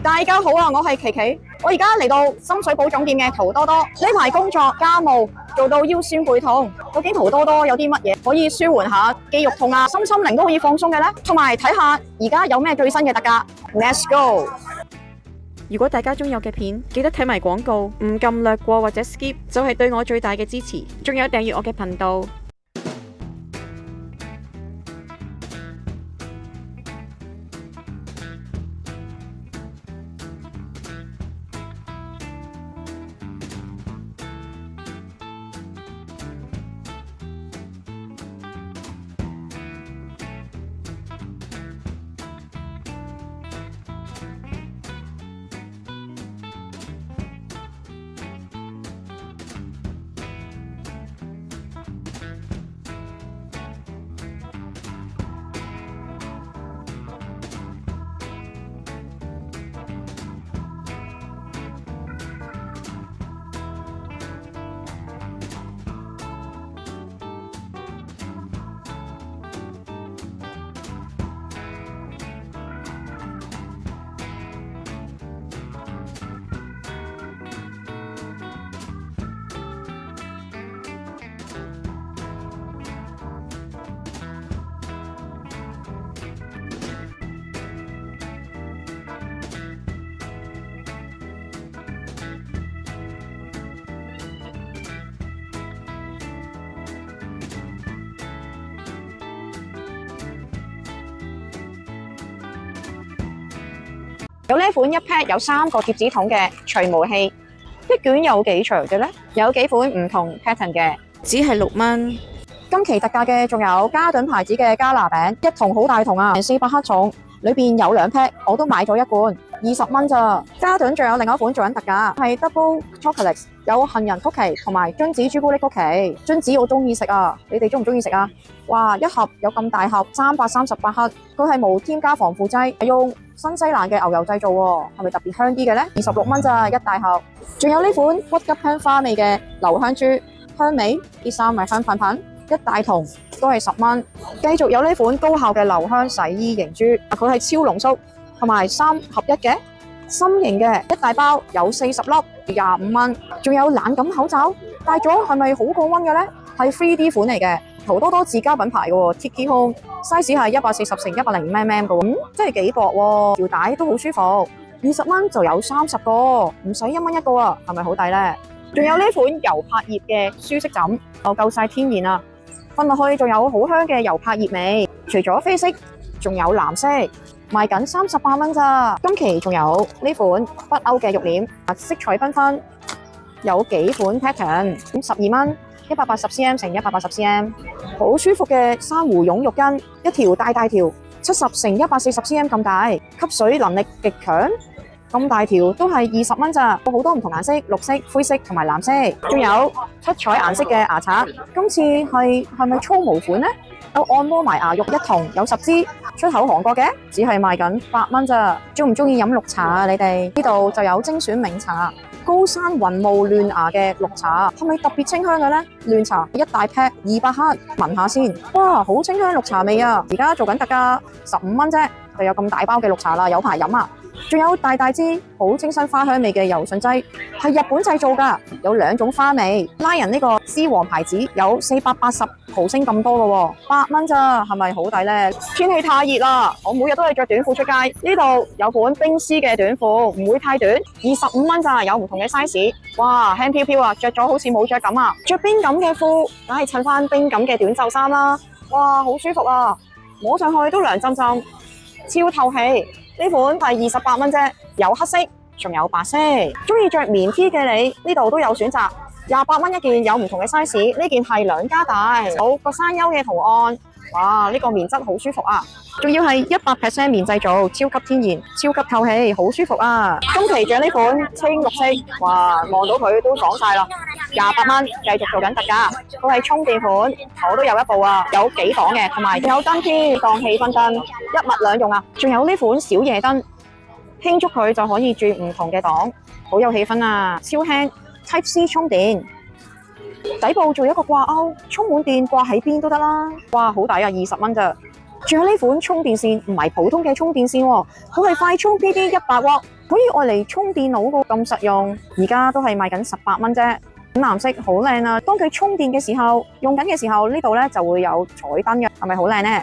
大家好啊，我係琪琪，我而家嚟到深水埗總店嘅淘多多。呢排工作家務做到腰酸背痛，究竟淘多多有啲乜嘢可以舒緩下肌肉痛啊、身心靈都可以放鬆嘅呢？同埋睇下而家有咩最新嘅特價 ，Let's go！如果大家中意我嘅片，記得睇埋廣告，唔撳略過或者 skip， 就係對我最大嘅支持。仲有訂閱我嘅頻道。有呢款一 pack 有3個貼紙筒嘅除毛器，一卷有幾長嘅呢？有幾款唔同 pattern 嘅，只係6蚊。今期特價嘅仲有嘉頓牌子嘅加拿餅，一筒好大筒啊，400克重，裏邊有2 pack，我都買咗1罐，20蚊咋。嘉頓仲有另一款做緊特價，係 Double Chocolate， 有杏仁曲奇同埋榛子朱古力曲奇。榛子我中意食啊，你哋中唔中意食啊？哇，一盒有咁大盒，338克，佢係無添加防腐劑，係用新西蘭嘅牛油製造喎，係咪特別香啲嘅呢？26蚊咋，一大盒。仲有呢款鬱吉香花味嘅留香珠，香味啲衫咪香噴噴，一大桶都係10蚊。繼續有呢款高效嘅留香洗衣凝珠，佢係超濃縮，同埋3合1嘅心形嘅一大包，有40粒，25蚊。仲有冷感口罩，戴咗係咪好降溫嘅呢？係 3D 款嚟嘅，淘多多自家品牌嘅喎 ，Tiki Home size 係140×105mm 嘅，真係幾薄喎，條帶都好舒服。20蚊就有30個，唔使1蚊一個啊，係咪好抵呢？仲有呢款油柏葉嘅舒適枕，我夠晒天然啦，瞓落去仲有好香嘅油柏葉味。除咗啡色，仲有藍色，賣緊38蚊咋。今期仲有呢款北歐嘅浴簾，色彩繽紛，有幾款 pattern， 12蚊。180cm 乘180cm， 好舒服嘅珊瑚絨浴巾，一條大條，70乘140cm 咁大，吸水能力極強，咁大條都係20蚊咋，好多唔同顏色，綠色、灰色同埋藍色，仲有七彩顏色嘅牙刷，今次係咪粗毛款呢？有按摩埋牙肉一筒，有10支，出口韓國嘅，只係賣緊8蚊咋。中唔中意飲綠茶啊？你哋呢度就有精選茗茶。高山雲霧嫩芽嘅綠茶，係咪特別清香嘅呢？嫩茶一大 pack 200克，聞下先。哇，好清香綠茶味啊！而家做緊特價15蚊啫，就有咁大包嘅綠茶啦，有排飲啊！仲有大支好清新花香味嘅柔順劑，係日本製造㗎，有2種花味。拉人呢個獅王牌子有480毫升咁多嘅喎，8蚊咋，係咪好抵呢？天氣太熱啦，我每日都係着短褲出街。呢度有款冰絲嘅短褲，唔會太短，25蚊咋，有唔同嘅 size。哇，輕飄飄啊，着咗好似冇着咁啊！着冰感嘅褲，梗係襯翻冰感嘅短袖衫啦。哇，好舒服啊，摸上去都涼浸浸，超透氣。呢款係28蚊啫，有黑色，仲有白色。中意着棉 T 嘅你，呢度都有選擇，28蚊一件，有唔同嘅 size。呢件係2加大，有個山丘嘅圖案。哇，呢個棉質好舒服啊！仲要係100% 棉製造，超級天然，超級透氣，好舒服啊！今期仲有呢款青綠色，哇，望到佢都爽晒啦，28蚊，繼續做緊特價。佢係充電款，我都有一部啊，有幾檔嘅，同埋仲有燈添，當氣氛燈，一物兩用啊！仲有呢款小夜燈，輕觸佢就可以轉唔同嘅檔，好有氣氛啊！超輕 ，Type C 充電。底部做一個掛鈎，充滿電掛喺邊都得啦。哇，好抵啊，20蚊咋。仲有呢款充電線，唔係普通嘅充電線喎，佢係快充 PD 100W，可以愛嚟充電腦個咁實用，而家都係賣緊18蚊啫。粉藍色好靚啊！當佢充電嘅時候，用緊嘅時候呢度咧就會有彩燈嘅，係咪好靚呢？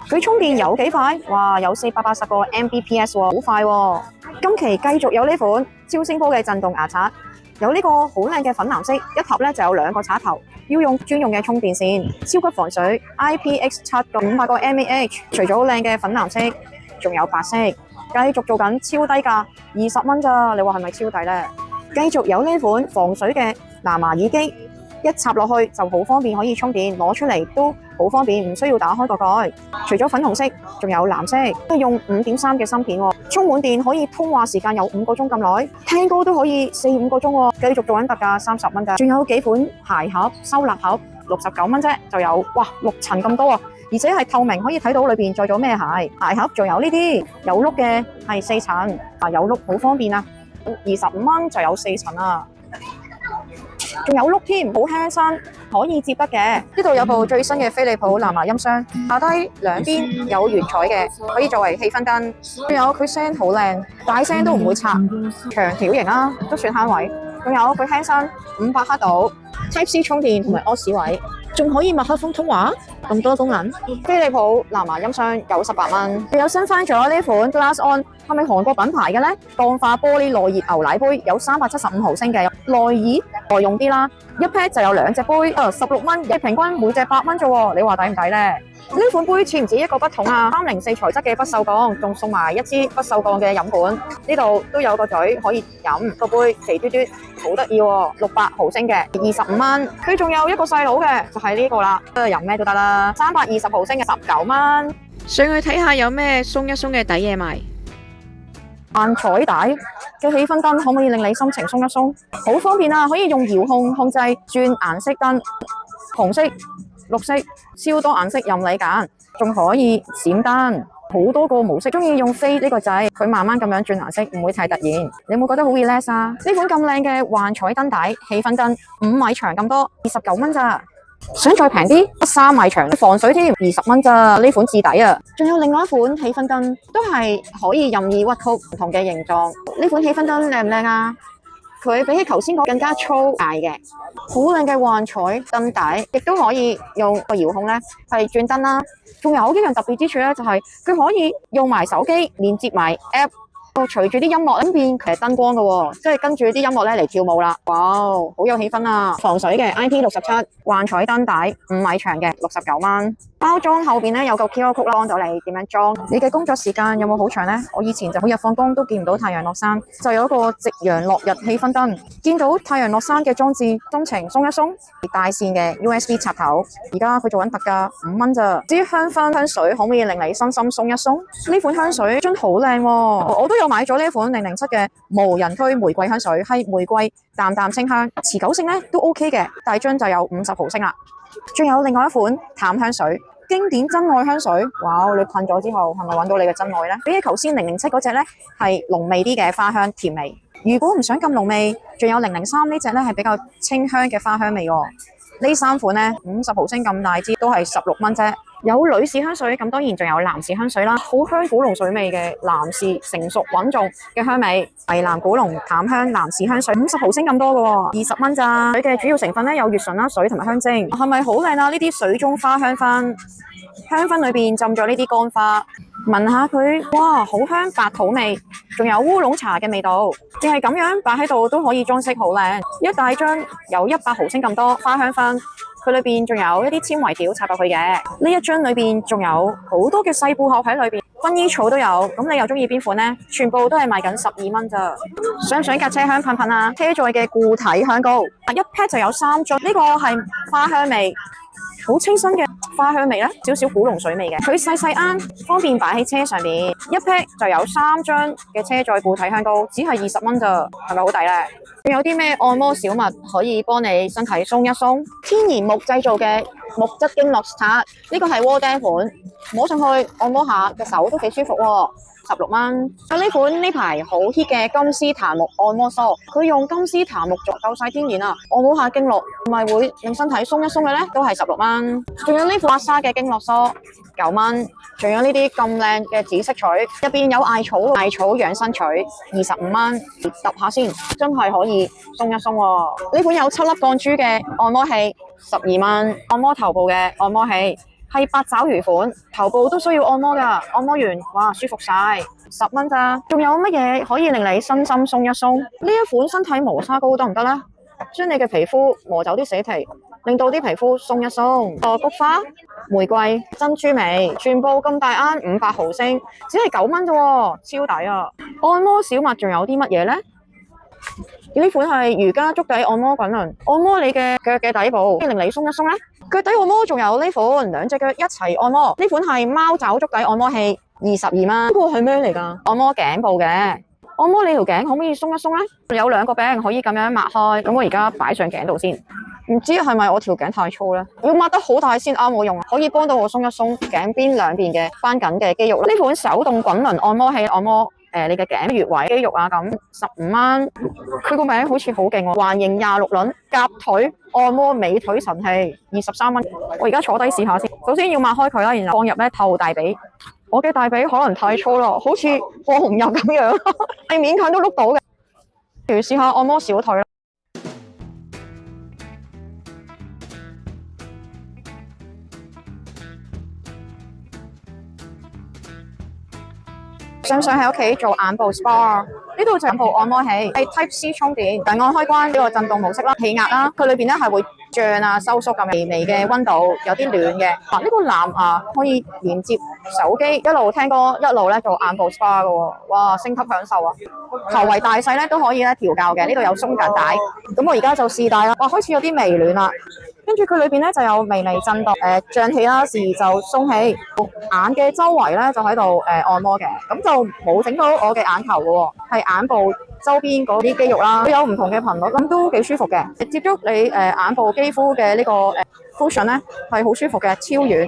佢充電有幾快？哇，有480個 Mbps 喎，好快喎！今期繼續有呢款超聲波嘅震動牙刷，有呢個好靚嘅粉藍色，一盒咧就有2個插頭，要用專用嘅充電線，超級防水 ，IPX7 個500個 mAh。除咗好靚嘅粉藍色，仲有白色，繼續做緊超低價，20蚊咋？你話係咪超抵呢？繼續有呢款防水嘅藍牙耳機，一插落去就好方便，可以充電，攞出嚟都好方便，唔需要打開個蓋。除咗粉紅色，仲有藍色，都係用5.3嘅芯片喎。充滿電可以通話時間有5個鐘咁耐，聽歌都可以4-5個鐘喎。繼續做緊特價30蚊㗎。仲有幾款鞋盒、收納盒，69蚊啫，就有哇6層咁多啊！而且係透明，可以睇到裏邊載咗咩鞋。鞋盒仲有呢啲有碌嘅係4層，有碌好方便啊！25蚊就有4層啊！仲有碌添，好輕身，可以接得嘅。呢度有部最新嘅飛利浦藍牙音箱，下低兩邊有原彩嘅，可以作為氣氛燈。仲有佢聲好靚，大聲都唔會拆，長條型啊，都算慳位。仲有佢輕身，500克度 ，Type C 充電同埋屙屎位，仲可以麥克風通話，咁多功能。飛利浦藍牙音箱98蚊。仲有新翻咗呢款 Glass On， 係咪韓國品牌嘅呢？鋼化玻璃耐熱牛奶杯，有375毫升嘅，耐熱耐用啲啦。一 pack 就有2隻杯，16蚊，平均每隻8蚊啫喎。你話抵唔抵呢？呢款杯似唔似一個筆筒啊？304材質嘅不鏽鋼，仲送埋一支不鏽鋼嘅飲管。呢度都有個嘴可以飲，個杯肥嘟嘟，好得意喎，600毫升嘅，25蚊。佢仲有一個細佬嘅，就係呢個啦，飲咩都得啦，320毫升嘅19蚊。上去睇下有咩鬆一鬆嘅抵嘢賣。幻彩帶嘅氣氛燈可唔可以令你心情鬆一鬆？好方便啊！可以用遙控控制轉顏色燈，紅色、綠色，超多顏色任你揀，仲可以閃燈，好多個模式。中意用飛呢個掣，佢慢慢咁樣轉顏色，唔會太突然。你有冇覺得好 relax 啊？呢款咁靚嘅幻彩燈帶氣氛燈，5米長咁多，29蚊咋？想再平啲，3米長，防水添，20蚊咋？呢款至抵啊！仲有另外一款氣氛燈，都係可以任意屈曲唔同嘅形狀。呢款氣氛燈靚唔靚啊？佢比起頭先嗰更加粗大嘅，好靚嘅幻彩燈帶，亦都可以用個遙控咧係轉燈啦。仲有幾樣特別之處咧，就係佢可以用埋手機連接埋 app。隨住啲音樂咁變，其實燈光嘅喎，即係跟住啲音樂咧嚟跳舞啦。哇，好有氣氛啊！防水嘅 IP67 幻彩燈帶5米長嘅69蚊。包裝後邊咧有個 QR code 幫到你點樣裝。你嘅工作時間有冇好長呢？我以前就每日放工都見唔到太陽落山，就有一個夕陽落日氣氛燈，見到太陽落山嘅裝置，心情鬆一鬆。大線嘅 USB 插頭，而家佢做緊特價5蚊咋。至於香薰香水可唔可以令你身心鬆一鬆？呢款香水樽好靚喎，我都有買咗呢款007嘅無人區玫瑰香水，係玫瑰淡淡清香，持久性咧都 OK 嘅，大樽就有50毫升啦。仲有另外一款淡香水，經典真愛香水，哇！你噴咗之後係咪揾到你嘅真愛呢？比起頭先007嗰隻咧係濃味啲嘅花香甜味。如果唔想咁濃味，仲有003呢隻咧係比較清香嘅花香味喎。呢3款咧50毫升咁大支都係16蚊啫。有女士香水，咁當然仲有男士香水啦，好香古龍水味嘅男士成熟穩重嘅香味，迷蘭古龍淡香男士香水50毫升咁多嘅喎，20蚊咋。佢嘅主要成分咧有乙醇啦、水同埋香精，係咪好靚啊？呢啲水中花香薰，香薰裏邊浸咗呢啲乾花，聞下佢，哇，好香白土味，仲有烏龍茶嘅味道，淨係咁樣擺喺度都可以裝飾好靚。一大樽有100毫升咁多花香薰。佢裏邊仲有一啲纖維條插入去嘅，呢一樽裏邊仲有好多嘅細布盒喺裏邊，薰衣草都有。咁你又中意邊款呢？全部都係賣緊12蚊咋。想唔想隔車香噴噴啊？車載嘅固體香膏，一 pack 就有3樽。呢個係花香味，好清新嘅花香味咧，少少古龍水味嘅。佢細細啱，方便擺喺車上面。一 pack 就有3樽嘅車載固體香膏，只係20蚊咋，係咪好抵咧？仲有啲咩按摩小物可以幫你身體鬆一鬆？天然木製造嘅木質經絡刷，呢個係窩釘款，摸上去按摩下嘅手都幾舒服喎。16蚊。呢款呢排好 hit 嘅金絲檀木按摩梳，佢用金絲檀木做夠晒天然啊！按摩下經絡，唔係會令身體鬆一鬆嘅咧，都係16蚊。仲有呢款刮痧嘅經絡梳9蚊。仲有呢啲咁靚嘅紫色錘，入邊有艾草養生錘25蚊，揼下先，真係可以鬆一鬆喎。呢款有7粒鋼珠嘅按摩器12蚊，按摩頭部嘅按摩器係八爪魚款，頭部都需要按摩㗎，按摩完哇舒服晒，10蚊咋。仲有乜嘢可以令你身心鬆一鬆？呢一款身體磨砂膏得唔得呢？將你嘅皮膚磨走啲死皮，令到啲皮膚鬆一鬆。菊花、玫瑰、珍珠味，全部咁大盎500毫升，只係9蚊啫，超抵啊！按摩小物仲有啲乜嘢呢？呢款係瑜伽足底按摩滾輪，按摩你嘅腳嘅底部，令你鬆一鬆咧。腳底按摩仲有呢款，兩隻腳一齊按摩，呢款係貓爪足底按摩器22蚊。呢個係咩嚟㗎？按摩頸部嘅。按摩你條頸可唔可以鬆一鬆咧？有2個柄可以咁樣擘開，咁我而家擺上頸度先。唔知係咪我條頸太粗咧？要擘得好大先啱我用，可以幫到我鬆一鬆頸邊兩邊嘅繃緊嘅肌肉。呢款手動滾輪按摩器，按摩你嘅頸穴位肌肉啊，咁15蚊。佢個名好似好勁喎，環形26輪夾腿按摩美腿神器23蚊。我而家坐低試下先。首先要擘開佢啦，然後放入咧透大髀。我嘅大髀可能太粗啦，好似過紅油咁樣，係勉強都碌到嘅。譬如試下按摩小腿啦。想唔想喺屋企做眼部 SPA？ 呢度就眼部按摩器，係 Type C 充電，近按開關呢個震動模式啦，氣壓啦，佢裏邊咧係會脹啊收縮咁微微嘅溫度，有啲暖嘅。呢個藍牙可以連接手機，一路聽歌一路咧做眼部 SPA 嘅喎，哇，升級享受啊！頭圍大細咧都可以咧調校嘅，呢度有鬆緊帶，咁我而家就試戴啦，哇，開始有啲微暖啦。跟住佢裏邊咧就有微微震動，脹氣啦，時就鬆氣。眼嘅周圍咧就喺度按摩嘅，咁就冇整到我嘅眼球嘅喎，係眼部周邊嗰啲肌肉啦，都有唔同嘅頻率，咁都幾舒服嘅。接觸你眼部肌膚嘅呢個cushion咧係好舒服嘅，超軟。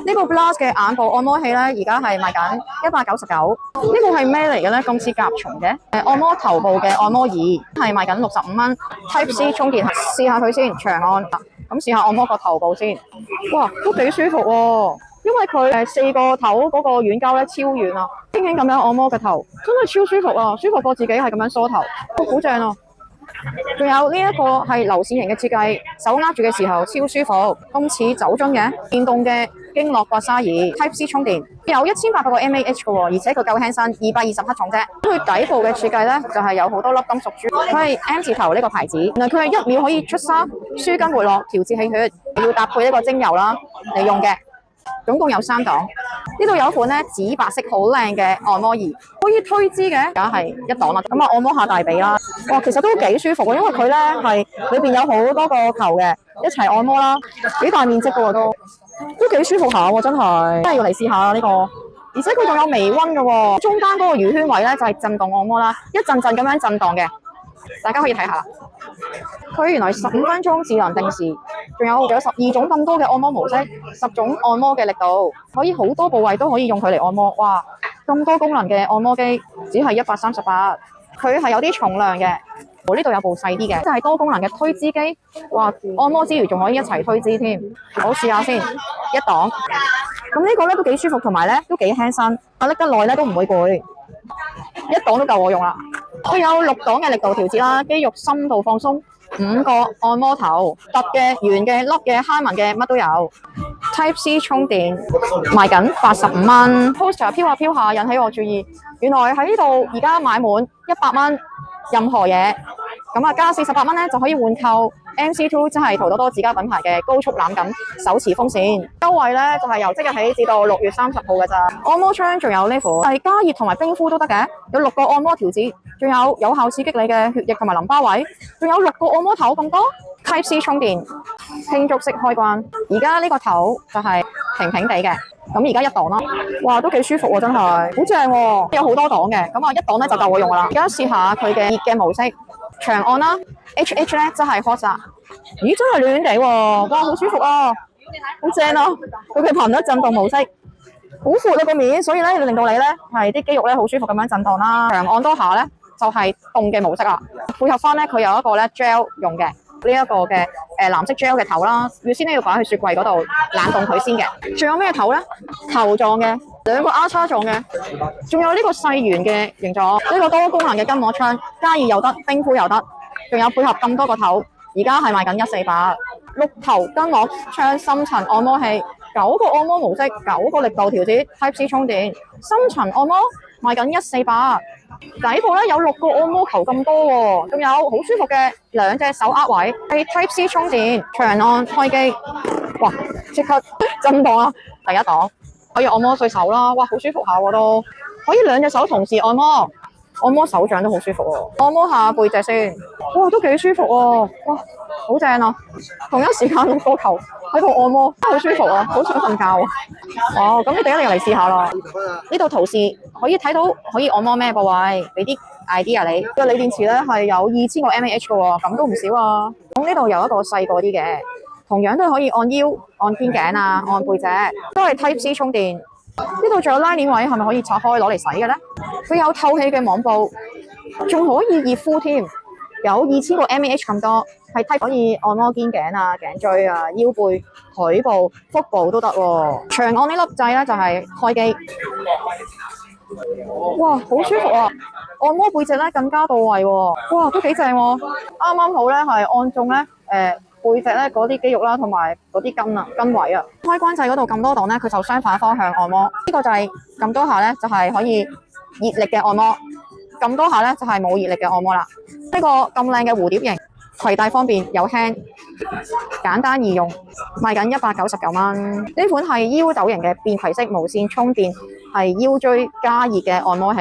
呢個 Blast 嘅眼部按摩器咧而家係賣緊199。呢個係咩嚟嘅咧？咁似甲蟲嘅按摩頭部嘅按摩儀係賣緊65蚊。Type C 充電，試下佢先，長按。咁試下按摩個頭部先，哇，都幾舒服喎！因為佢4個頭嗰個軟膠咧超軟啊，輕輕咁樣按摩個頭，真係超舒服啊！舒服過自己係咁樣梳頭，好正啊！仲有呢一個係流線型嘅設計，手握住嘅時候超舒服，咁似酒樽嘅電動嘅經絡刮痧儀 Type C 充電，有1800個 mAh 嘅喎，而且佢夠輕身，220克重啫。佢底部嘅設計咧就係有好多粒金屬珠，佢係 M 字頭呢個牌子，原來佢係1秒可以出沙、舒筋活絡、調節氣血，要搭配一個精油啦嚟用嘅。總共有3檔，呢度有一款咧紫白色好靚嘅按摩儀，可以推脂嘅，而家係1檔啦。咁啊按摩下大髀啦，哇，其實都幾舒服嘅，因為佢咧係裏邊有好多個球嘅，一齊按摩啦，幾大面積嘅喎都幾舒服下喎，真係要嚟試下呢個。而且佢仲有微溫嘅喎，中間嗰個魚圈位咧就係震動按摩啦，一陣陣咁樣震盪嘅，大家可以睇下。佢原來15分鐘智能定時，仲有12種咁多嘅按摩模式，10種按摩嘅力度，可以好多部位都可以用佢嚟按摩。哇，咁多功能嘅按摩機，只係138，佢係有啲重量嘅。我呢度有部細啲嘅，即係多功能嘅推脂機。哇，按摩之餘仲可以一齊推脂添。好，試下先，1檔。咁呢個咧都幾舒服，同埋咧都幾輕身，我拎得耐咧都唔會攰。1檔都夠我用啦。佢有6檔嘅力度調節啦，肌肉深度放鬆，5個按摩頭，凸嘅、圓嘅、凹嘅、坑紋嘅乜都有。Type C 充電賣緊85蚊。Poster 飄下飄下引起我注意，原來喺呢度而家買滿100蚊任何嘢，咁啊加48蚊咧就可以換購 MC2， 即係陶多多自家品牌嘅高速攬緊手持風扇，優惠咧就係由即日起至到6月30號嘅咋。按摩槍仲有呢款係加熱同埋冰敷都得嘅，有6個按摩條子，仲有效刺激你嘅血液同埋淋巴位，仲有6個按摩頭咁多。Type C 充電，輕觸式開關。而家呢個頭就係平平地嘅，咁而家1檔啦，哇都幾舒服喎，真係好正喎，有好多檔嘅，咁啊1檔咧就夠我用噶啦。而家試下佢嘅熱嘅模式，長按啦 ，HH 咧即係 hot 啦，咦真係暖地喎，哇好舒服啊，好正啊，佢嘅頻率震動模式。好闊啊個面，所以咧令到你咧係啲肌肉咧好舒服咁樣震盪啦。長按多下咧就係凍嘅模式啦，配合翻咧佢有一個咧 gel 用嘅呢一個嘅藍色 gel 嘅頭啦，要先咧要擺去雪櫃嗰度冷凍佢先嘅。仲有咩頭咧？球狀嘅，兩個 R 叉狀嘅，仲有呢個細圓嘅形狀，呢個多功能嘅筋膜槍，加熱又得，冰敷又得，仲有配合咁多個頭，而家係賣緊148。6頭筋膜槍深層按摩器，9個按摩模式，9個力度調節 ，Type C 充電，深層按摩賣緊148。底部咧有6個按摩球咁多喎，仲有好舒服嘅2隻手握位，係 Type C 充電，長按開機，哇！即刻震盪啊！第一檔可以按摩對手啦，哇，好舒服下喎都，可以2隻手同時按摩，按摩手掌都好舒服喎。按摩下背脊先，哇，都幾舒服喎，哇，好正啊！同一時間6個球喺度按摩，好舒服啊，好想瞓覺啊！哦，咁你哋一定嚟試下啦。呢度圖示可以睇到可以按摩咩部位，俾啲 idea 你。個鋰電池咧係有2000個 mAh 嘅喎，咁都唔少啊。咁呢度有一個細個啲嘅，同樣都可以按腰、按肩頸啊、按背脊，都係 Type C 充電。呢度仲有拉鏈位，係咪可以拆開攞嚟洗嘅咧？佢有透氣嘅網布，仲可以熱敷添，有2000個 mAh 咁多，係 Type 可以按摩肩頸啊、頸椎啊、腰背、腿部、腹部都得喎。長按呢粒掣咧就係開機，哇，好舒服啊！按摩背脊咧更加到位喎，哇，都幾正喎！啱啱好咧係按中咧背脊咧嗰啲肌肉啦，同埋嗰啲筋位啊。開關掣嗰度撳多檔咧，佢就相反方向按摩。呢個就係撳多下咧，就係可以熱力嘅按摩；撳多下咧，就係冇熱力嘅按摩啦。呢個咁靚嘅蝴蝶形，攜帶方便又輕，簡單易用，賣緊199蚊。呢款係腰斗型嘅便攜式無線充電，係腰椎加熱嘅按摩器。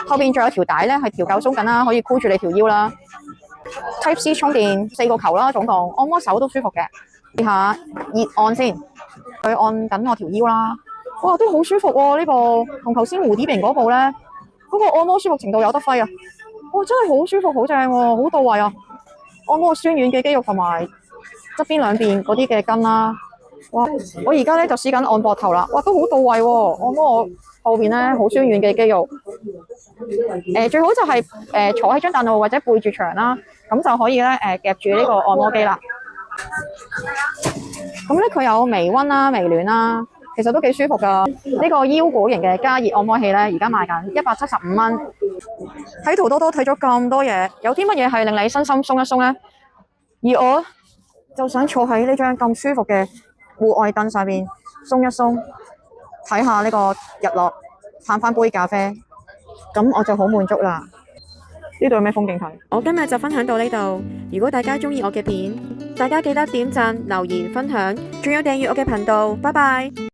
後邊仲有條帶咧，係調夠鬆緊啦，可以箍住你條腰啦。Type C 充電4個球啦，總共按摩手都舒服嘅。試下熱按先，佢按緊我條腰啦，哇，都好舒服喎！呢部同頭先蝴蝶形嗰部咧，嗰個按摩舒服程度有得揮啊！哇，真係好舒服，好正喎，好到位啊！按摩酸軟嘅肌肉同埋側邊兩邊嗰啲嘅筋啦，哇！我而家咧就試緊按膊頭啦，哇，都好到位喎！按摩我後邊咧好酸軟嘅肌肉，最好就係坐喺張凳度或者背住牆啦，咁就可以咧夾住呢個按摩機啦。咁咧佢有微溫啦、微暖啦，其實都幾舒服噶。呢個腰果型嘅加熱按摩器咧，而家賣緊175蚊。喺圖多多睇咗咁多嘢，有啲乜嘢係令你身心鬆一鬆咧？而我就想坐喺呢張咁舒服嘅戶外凳上面鬆一鬆，睇下呢個日落，嘆翻杯咖啡，咁我就好滿足啦。呢度有咩風景睇？我今日就分享到呢度。如果大家鍾意我嘅片，大家記得點讚、留言、分享，仲有訂閱我嘅頻道。拜拜。